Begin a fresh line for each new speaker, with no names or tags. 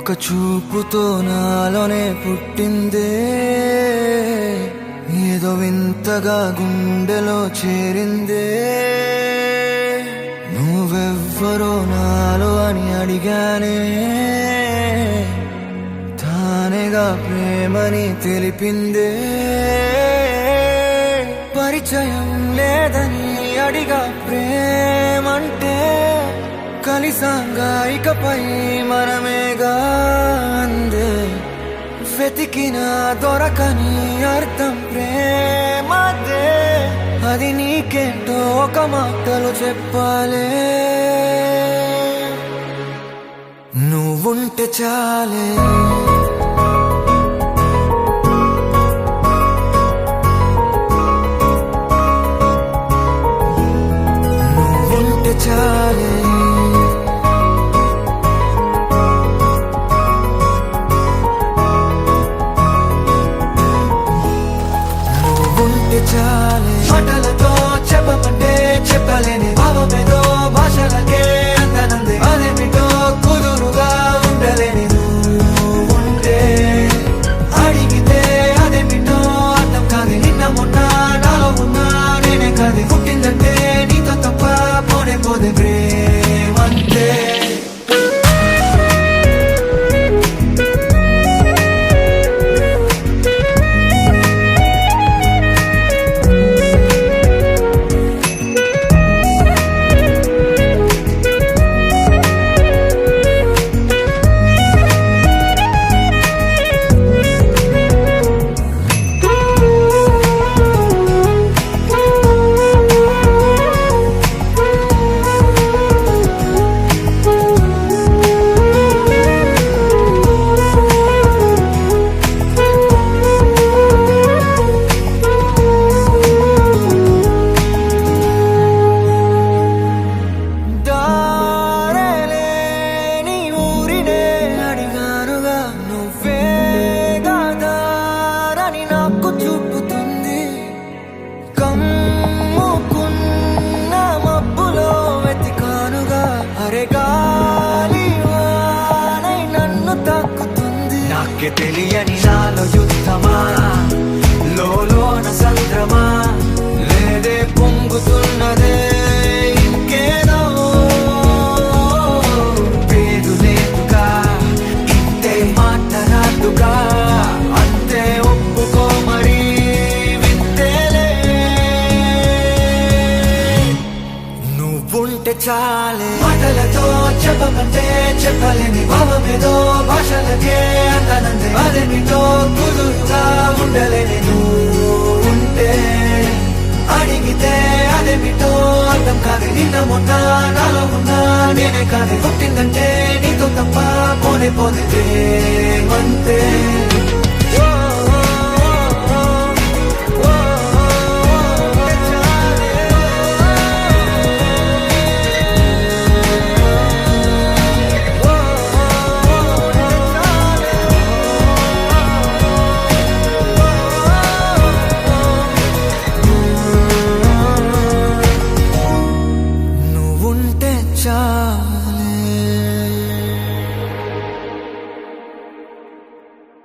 ఒక చూపుతో నాలోనే పుట్టిందే, ఏదో వింతగా గుండెలో చేరిందే. నువ్వెవ్వరో నాలో అని అడిగానే, తానేగా ప్రేమని తెలిపిందే. పరిచయం లేదని అడిగా ప్రేమంటే, కలిసాంగా ఇకపై మనమేగా అందే. వెతికిన దొరకని అర్థం ప్రేమదే, అది నీకేంటో ఒక మాటలో చెప్పాలే. నువ్వుంటే చాలే, నువ్వుంటే చాలే, చాలే. మాటలతో చెప్పమంటే చెప్పలేని భావమేదో భాషలకే అందనందే. అదేమిటో కుదురుగా ఉండలేని నువ్వుంటే, అడిగితే అదేమిటో అర్థం కాదు. నిన్న మొన్న నాలో ఉన్నా నేనే కాదు. పుట్టిందంటే నీతో తప్ప పోనే పోదే ప్రేమంతే. నాకే తెలియని నాలో యుద్ధమా, లోన సంద్రమా, లేదే పొంగుతున్నదే ఇంకేదో. పేరు లేదుగా, ఇంతే మాట రాదుగా, అంతే ఒప్పుకో మరి వింతేలే. నువ్వుంటే చాలే. మాటలతో చెప్పమంటే చెప్పలేని భావమేదో భాషలకే అందనందే. అదేమిటో కుదురుగా ఉండలేని నువ్వుంటే, అడిగితే అదేమిటో అర్థం కాదు. నిన్న మొన్న నాలో ఉన్నా నేనే కాదు. పుట్టిందంటే నీతో తప్ప పోనే పోదే ప్రేమంతే.